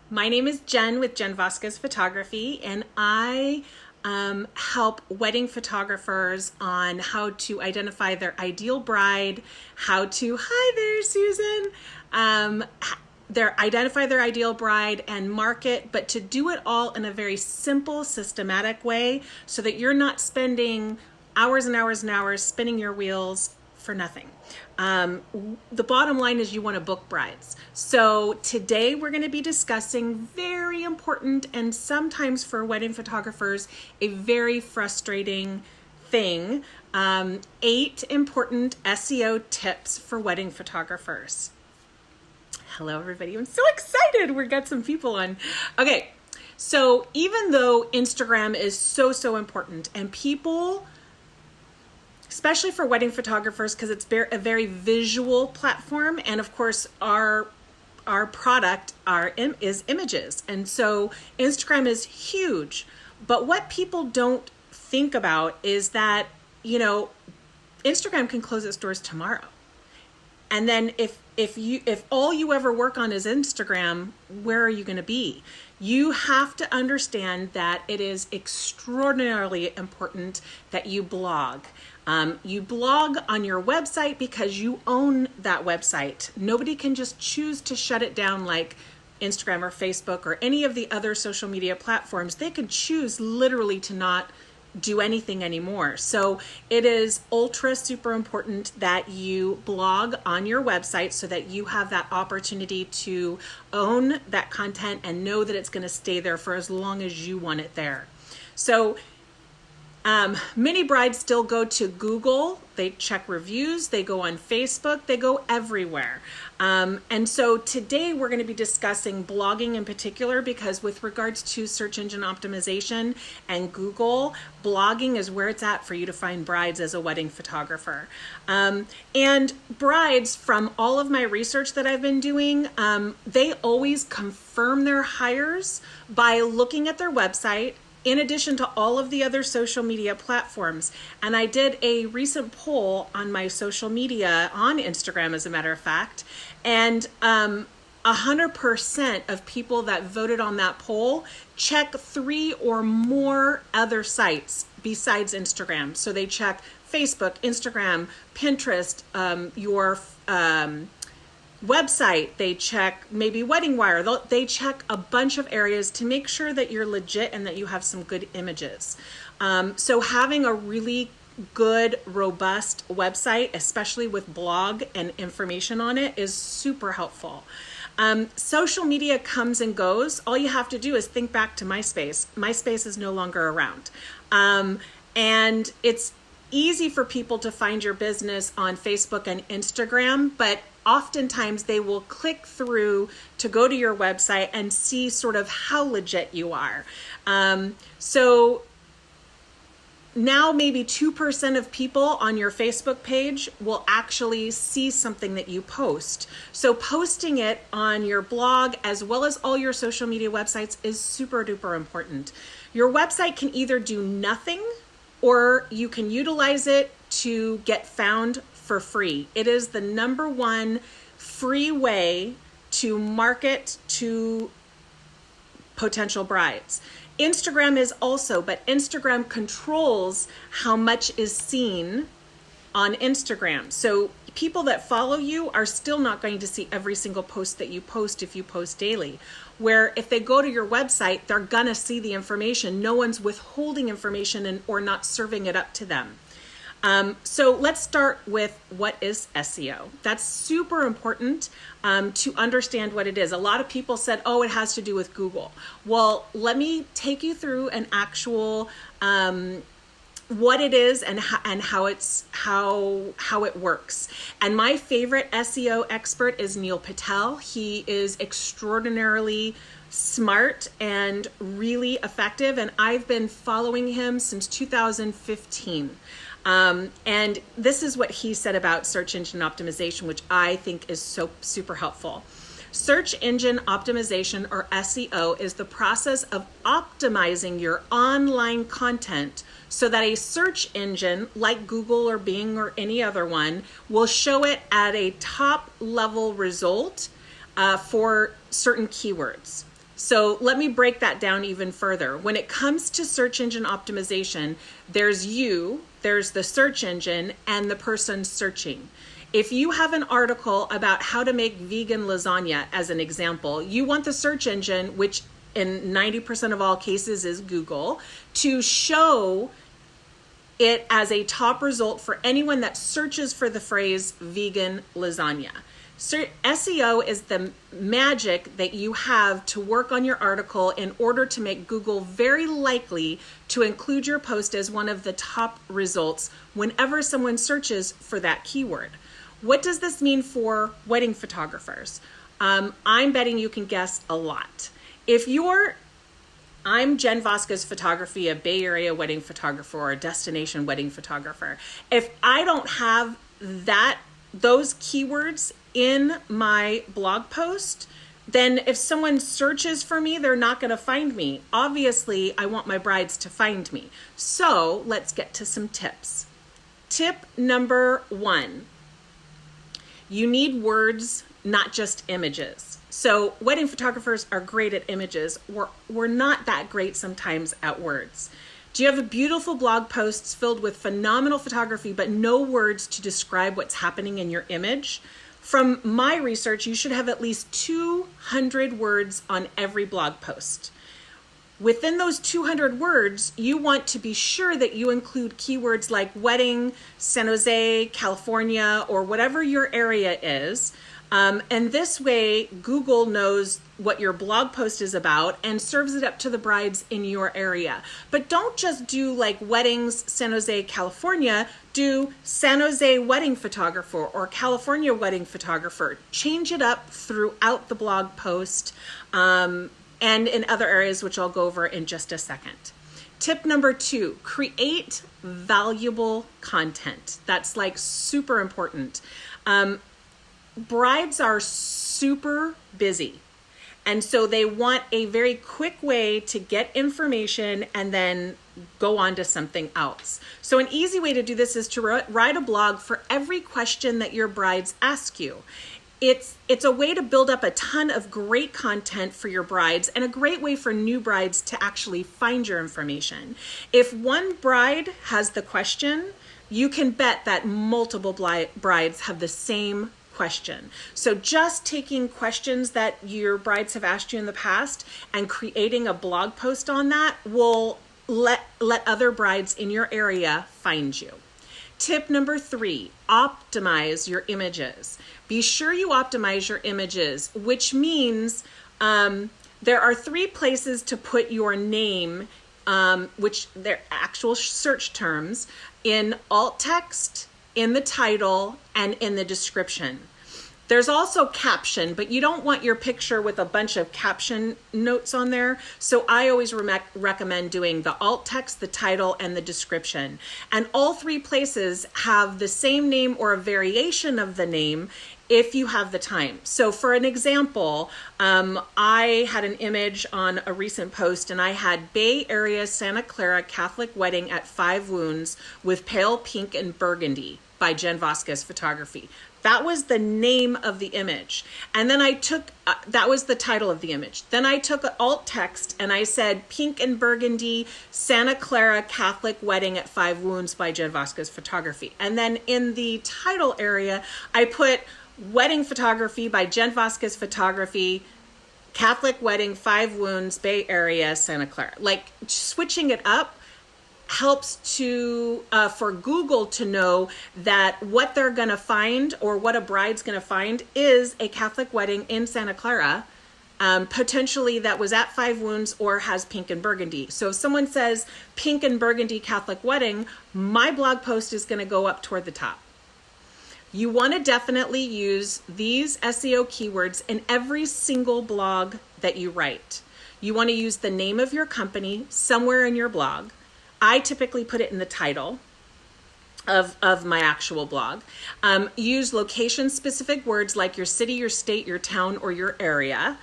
My name is Jen with Jen Vasquez Photography, and I help wedding photographers on how to identify their ideal bride, hi there, Susan, identify their ideal bride and market, but to do it all in a very simple, systematic way so that you're not spending hours and hours and hours spinning your wheels for nothing. The bottom line is you want to book brides. So today we're going to be discussing very important and sometimes for wedding photographers, a very frustrating thing. 8 important SEO tips for wedding photographers. Hello, everybody. I'm so excited. We've got some people on. Okay. So even though Instagram is so important and people, especially for wedding photographers, because it's a very visual platform, and of course our product is images, and so Instagram is huge. But what people don't think about is that Instagram can close its doors tomorrow, and then if all you ever work on is Instagram, where are you going to be? You have to understand that it is extraordinarily important that you blog. You blog on your website because you own that website. Nobody can just choose to shut it down like Instagram or Facebook or any of the other social media platforms. They can choose literally to not do anything anymore. So it is ultra super important that you blog on your website so that you have that opportunity to own that content and know that it's going to stay there for as long as you want it there. So many brides still go to Google, they check reviews, they go on Facebook, they go everywhere. And so today we're going to be discussing blogging in particular, because with regards to search engine optimization and Google, blogging is where it's at for you to find brides as a wedding photographer. And brides, from all of my research that I've been doing, they always confirm their hires by looking at their website, in addition to all of the other social media platforms. And I did a recent poll on my social media, on Instagram as a matter of fact, and 100% of people that voted on that poll check 3 or more other sites besides Instagram. So they check Facebook, Instagram, Pinterest, your website, they check maybe Wedding Wire, they check a bunch of areas to make sure that you're legit and that you have some good images. So having a really good, robust website, especially with blog and information on it, is super helpful. Social media comes and goes. All you have to do is think back to MySpace. MySpace is no longer around. And it's easy for people to find your business on Facebook and Instagram, but oftentimes they will click through to go to your website and see sort of how legit you are. So now maybe 2% of people on your Facebook page will actually see something that you post. So posting it on your blog as well as all your social media websites is super duper important. Your website can either do nothing or you can utilize it to get found for free. It is the number one free way to market to potential brides. Instagram is also, but Instagram controls how much is seen on Instagram. So people that follow you are still not going to see every single post that you post if you post daily. Where if they go to your website, they're gonna see the information. No one's withholding information or not serving it up to them. So let's start with what is SEO. That's super important to understand what it is. A lot of people said, oh, it has to do with Google. Well, let me take you through an actual what it is and how it works. And my favorite SEO expert is Neil Patel. He is extraordinarily smart and really effective, and I've been following him since 2015. And this is what he said about search engine optimization, which I think is so super helpful. Search engine optimization, or SEO, is the process of optimizing your online content so that a search engine like Google or Bing or any other one will show it at a top level result for certain keywords. So let me break that down even further. When it comes to search engine optimization, there's the search engine, and the person searching. If you have an article about how to make vegan lasagna, as an example, you want the search engine, which in 90% of all cases is Google, to show it as a top result for anyone that searches for the phrase vegan lasagna. So SEO is the magic that you have to work on your article in order to make Google very likely to include your post as one of the top results whenever someone searches for that keyword. What does this mean for wedding photographers? I'm betting you can guess a lot. I'm Jen Vasquez Photography, a Bay Area wedding photographer or a destination wedding photographer. If I don't have those keywords in my blog post, then if someone searches for me, they're not going to find me. Obviously, I want my brides to find me. So let's get to some tips. Tip number 1, you need words, not just images. So wedding photographers are great at images. We're not that great sometimes at words. Do you have a beautiful blog posts filled with phenomenal photography, but no words to describe what's happening in your image? From my research, you should have at least 200 words on every blog post. Within those 200 words, you want to be sure that you include keywords like wedding, San Jose, California, or whatever your area is. And this way, Google knows what your blog post is about and serves it up to the brides in your area. But don't just do like weddings, San Jose, California. Do San Jose wedding photographer or California wedding photographer. Change it up throughout the blog post and in other areas, which I'll go over in just a second. Tip number 2, create valuable content. That's like super important. Brides are super busy. And so they want a very quick way to get information and then go on to something else. So an easy way to do this is to write a blog for every question that your brides ask you. It's a way to build up a ton of great content for your brides and a great way for new brides to actually find your information. If one bride has the question, you can bet that multiple brides have the same question. So just taking questions that your brides have asked you in the past and creating a blog post on that will let other brides in your area find you. Tip number 3, optimize your images. Be sure you optimize your images, which means there are 3 places to put your name, which they're actual search terms, in alt text, in the title, and in the description. There's also caption, but you don't want your picture with a bunch of caption notes on there. So I always recommend doing the alt text, the title, and the description. And all 3 places have the same name or a variation of the name if you have the time. So for an example, I had an image on a recent post and I had Bay Area Santa Clara Catholic Wedding at 5 Wounds with Pale Pink and Burgundy by Jen Vasquez Photography. That was the name of the image. And then I took, that was the title of the image. Then I took alt text and I said Pink and Burgundy Santa Clara Catholic Wedding at 5 Wounds by Jen Vasquez Photography. And then in the title area, I put Wedding Photography by Jen Vasquez Photography, Catholic Wedding, 5 Wounds, Bay Area, Santa Clara. Like switching it up helps to for Google to know that what they're going to find or what a bride's going to find is a Catholic wedding in Santa Clara, potentially that was at 5 Wounds or has Pink and Burgundy. So if someone says Pink and Burgundy Catholic wedding, my blog post is going to go up toward the top. You want to definitely use these SEO keywords in every single blog that you write. You want to use the name of your company somewhere in your blog. I typically put it in the title of my actual blog. Use location-specific words like your city, your state, your town, or your area.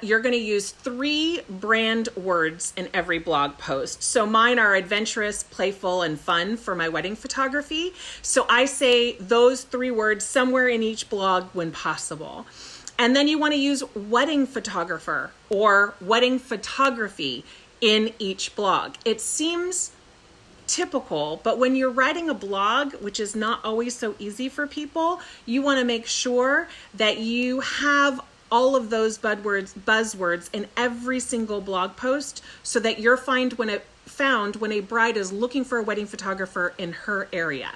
You're going to use 3 brand words in every blog post. So mine are adventurous, playful, and fun for my wedding photography. So I say those 3 words somewhere in each blog when possible. And then you want to use wedding photographer or wedding photography in each blog. It seems typical, but when you're writing a blog, which is not always so easy for people, you want to make sure that you have all of those buzzwords in every single blog post so that you're found when a bride is looking for a wedding photographer in her area.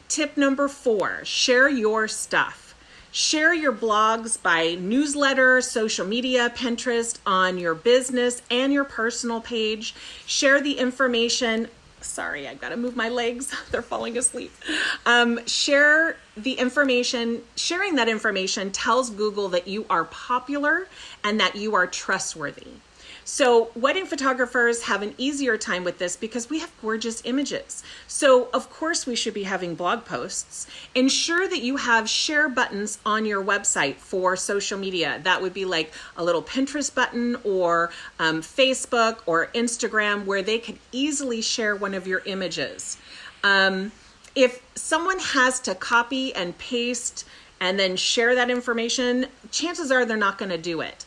Tip number 4, share your stuff. Share your blogs by newsletter, social media, Pinterest, on your business and your personal page. Share the information. Sorry, I've got to move my legs. They're falling asleep. Share the information. Sharing that information tells Google that you are popular and that you are trustworthy. So wedding photographers have an easier time with this because we have gorgeous images. So of course we should be having blog posts. Ensure that you have share buttons on your website for social media. That would be like a little Pinterest button or Facebook or Instagram where they could easily share one of your images. If someone has to copy and paste and then share that information, chances are they're not going to do it.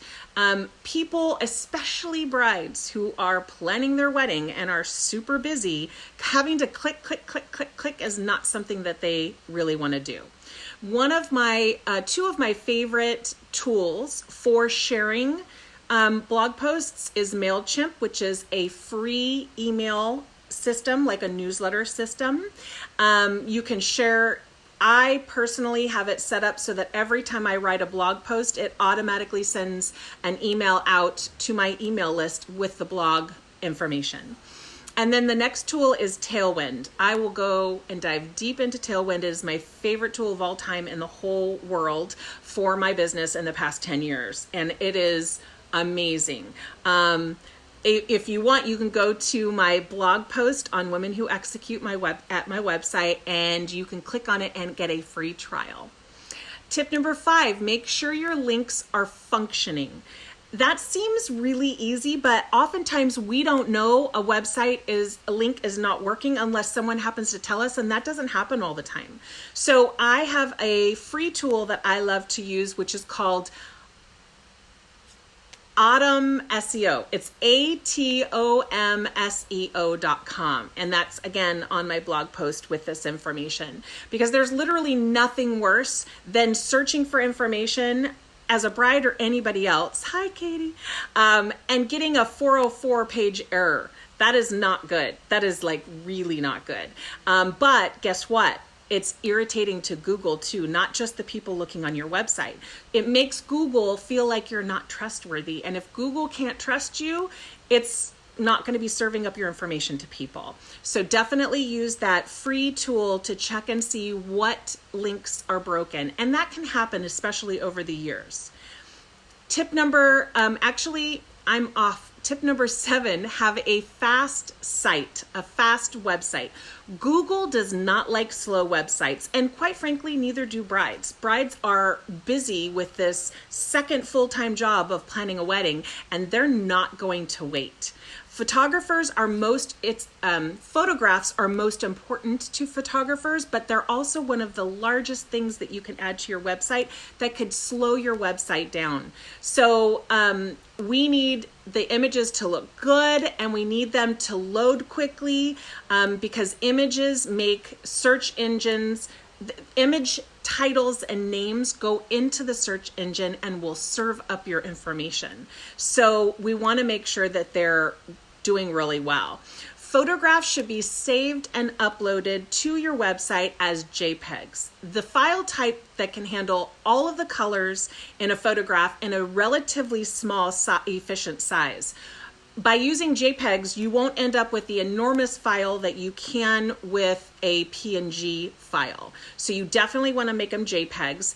People, especially brides who are planning their wedding and are super busy, having to click is not something that they really want to do. One of my, two of my favorite tools for sharing blog posts is MailChimp, which is a free email system, like a newsletter system. You can share. I personally have it set up so that every time I write a blog post, it automatically sends an email out to my email list with the blog information. And then the next tool is Tailwind. I will go and dive deep into Tailwind. It is my favorite tool of all time in the whole world for my business in the past 10 years. And it is amazing. If you want, you can go to my blog post on Women Who Execute at my website, and you can click on it and get a free trial. Tip number 5, make sure your links are functioning. That seems really easy, but oftentimes we don't know a link is not working unless someone happens to tell us, and that doesn't happen all the time. So I have a free tool that I love to use, which is called Atom SEO. It's ATOMSEO.com. And that's again on my blog post with this information, because there's literally nothing worse than searching for information as a bride or anybody else. Hi, Katie. And getting a 404 page error. That is not good. That is like really not good. But guess what? It's irritating to Google too, not just the people looking on your website. It makes Google feel like you're not trustworthy. And if Google can't trust you, it's not going to be serving up your information to people. So definitely use that free tool to check and see what links are broken. And that can happen, especially over the years. Tip number, I'm off. Tip number 7, have a fast site, a fast website. Google does not like slow websites, and quite frankly, neither do brides. Brides are busy with this second full-time job of planning a wedding, and they're not going to wait. Photographers are photographs are most important to photographers, but they're also one of the largest things that you can add to your website that could slow your website down. So we need the images to look good, and we need them to load quickly because images make search engines, image titles and names go into the search engine and will serve up your information. So we want to make sure that they're doing really well. Photographs should be saved and uploaded to your website as JPEGs. The file type that can handle all of the colors in a photograph in a relatively small, efficient size. By using JPEGs, you won't end up with the enormous file that you can with a PNG file. So you definitely want to make them JPEGs.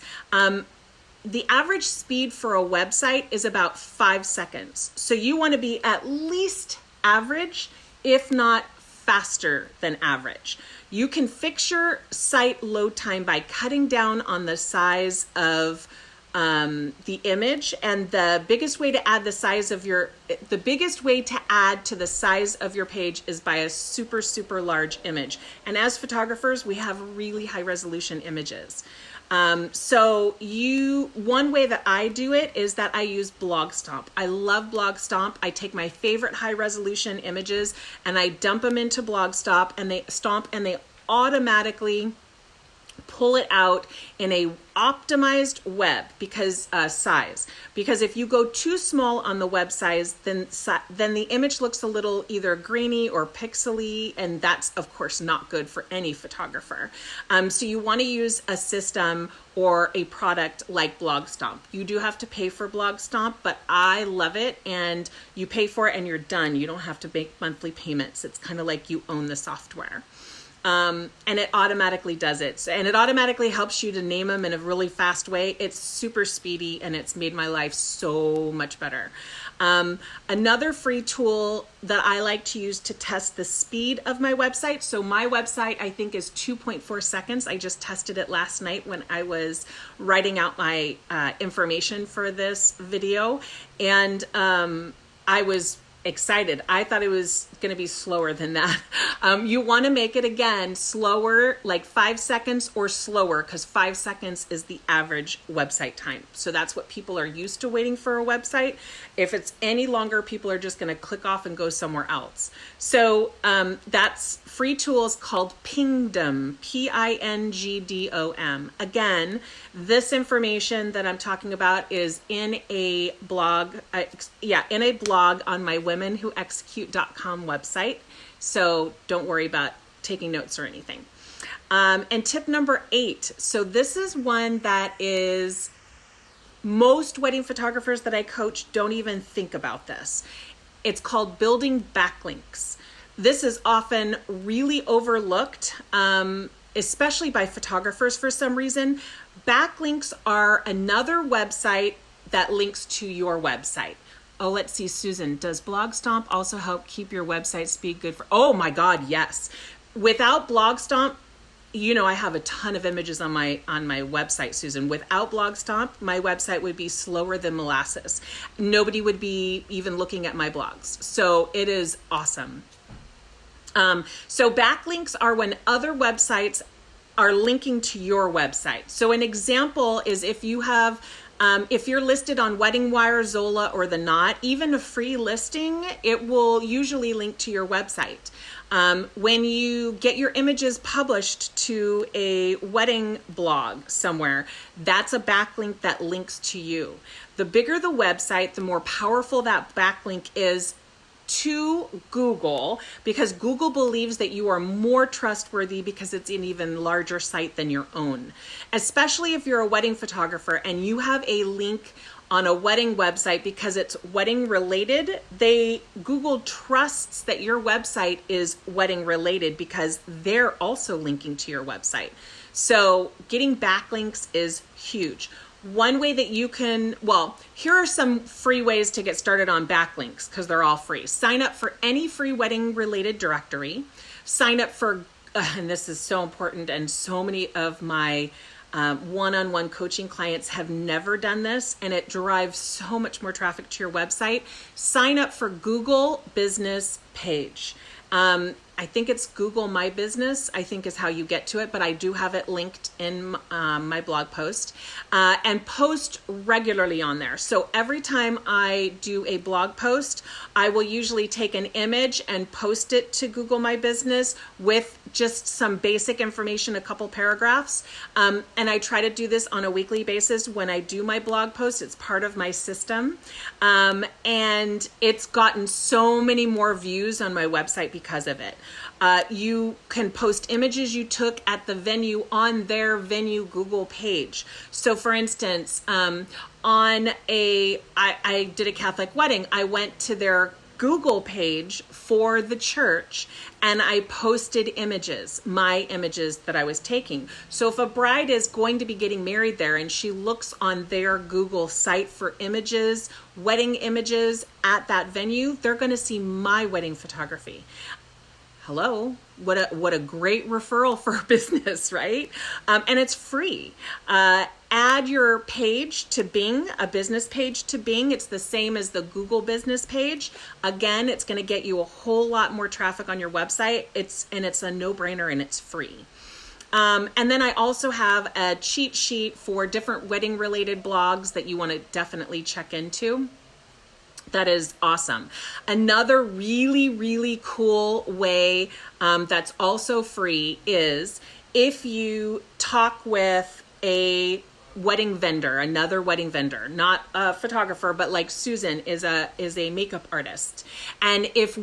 The average speed for a website is about 5 seconds. So you want to be at least average, if not faster than average. You can fix your site load time by cutting down on the size of the image, and the biggest way to add to the size of your page is by a super large image. And as photographers, we have really high resolution images. One way that I do it is that I use BlogStomp. I love BlogStomp. I take my favorite high resolution images and I dump them into BlogStomp, and they automatically pull it out in a optimized web size. Because if you go too small on the web size, then the image looks a little either grainy or pixely, and that's of course not good for any photographer. So you want to use a system or a product like BlogStomp. You do have to pay for BlogStomp, but I love it, and you pay for it and you're done. You don't have to make monthly payments. It's kind of like you own the software. And it automatically does it. And it automatically helps you to name them in a really fast way. It's super speedy, and it's made my life so much better. Another free tool that I like to use to test the speed of my website. So my website, I think, is 2.4 seconds. I just tested it last night when I was writing out my information for this video. And I was excited. I thought it was going to be slower than that. You want to make it again slower, like 5 seconds or slower, because 5 seconds is the average website time. So that's what people are used to waiting for a website. If it's any longer, people are just going to click off and go somewhere else. So that's free tools called Pingdom, Pingdom. Again, this information that I'm talking about is in a blog, on my womenwhoexecute.com website. So don't worry about taking notes or anything. And tip number 8. So this is one that is most wedding photographers that I coach don't even think about this. It's called building backlinks. This is often really overlooked, especially by photographers for some reason. Backlinks are another website that links to your website. Oh, let's see, Susan, does BlogStomp also help keep your website speed good for? Oh my God, yes. Without BlogStomp, I have a ton of images on my website, Susan. Without BlogStomp, my website would be slower than molasses. Nobody would be even looking at my blogs. So it is awesome. So backlinks are when other websites are linking to your website. So an example is if you have if you're listed on Wedding Wire, Zola, or The Knot, even a free listing, it will usually link to your website. When you get your images published to a wedding blog somewhere, that's a backlink that links to you. The bigger the website, the more powerful that backlink is to Google, because Google believes that you are more trustworthy because it's an even larger site than your own. Especially if you're a wedding photographer and you have a link on a wedding website because it's wedding related, Google trusts that your website is wedding related because they're also linking to your website. So getting backlinks is huge. One way that you can, here are some free ways to get started on backlinks because they're all free. Sign up for any free wedding related directory. Sign up for, and this is so important, and so many of my one-on-one coaching clients have never done this, and it drives so much more traffic to your website. Sign up for Google Business Page. I think it's Google My Business, I think is how you get to it, but I do have it linked in my blog post, and post regularly on there. So every time I do a blog post, I will usually take an image and post it to Google My Business with just some basic information, a couple paragraphs. And I try to do this on a weekly basis when I do my blog post. It's part of my system. And it's gotten so many more views on my website because of it. You can post images you took at the venue on their venue Google page. So for instance, I did a Catholic wedding. I went to their Google page for the church and I posted images, my images that I was taking. So if a bride is going to be getting married there and she looks on their Google site for images, wedding images at that venue, they're going to see my wedding photography. Hello, what a great referral for a business, right? And it's free. Add your page to Bing, a business page to Bing. It's the same as the Google business page. Again, it's going to get you a whole lot more traffic on your website. It's a no-brainer and it's free. And then I also have a cheat sheet for different wedding related blogs that you want to definitely check into. That is awesome. Another really, really cool way that's also free is if you talk with a wedding vendor, another wedding vendor, not a photographer, but like Susan is a makeup artist. And if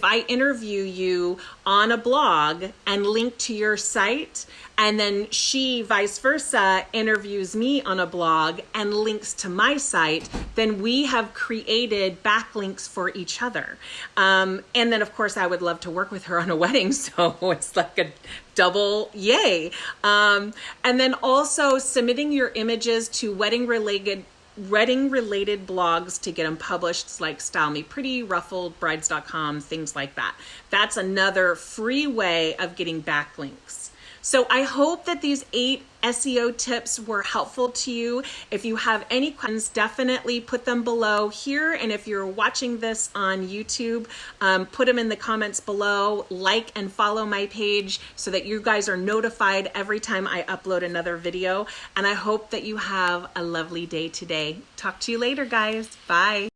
I interview you on a blog and link to your site, and then she vice versa interviews me on a blog and links to my site, then we have created backlinks for each other. And then of course I would love to work with her on a wedding. So it's like a double yay. And then also submitting your images to wedding related blogs to get them published, like Style Me Pretty, Ruffled, Brides.com, things like that. That's another free way of getting backlinks. So I hope that these 8 SEO tips were helpful to you. If you have any questions, definitely put them below here. And if you're watching this on YouTube, put them in the comments below. Like and follow my page so that you guys are notified every time I upload another video. And I hope that you have a lovely day today. Talk to you later, guys. Bye.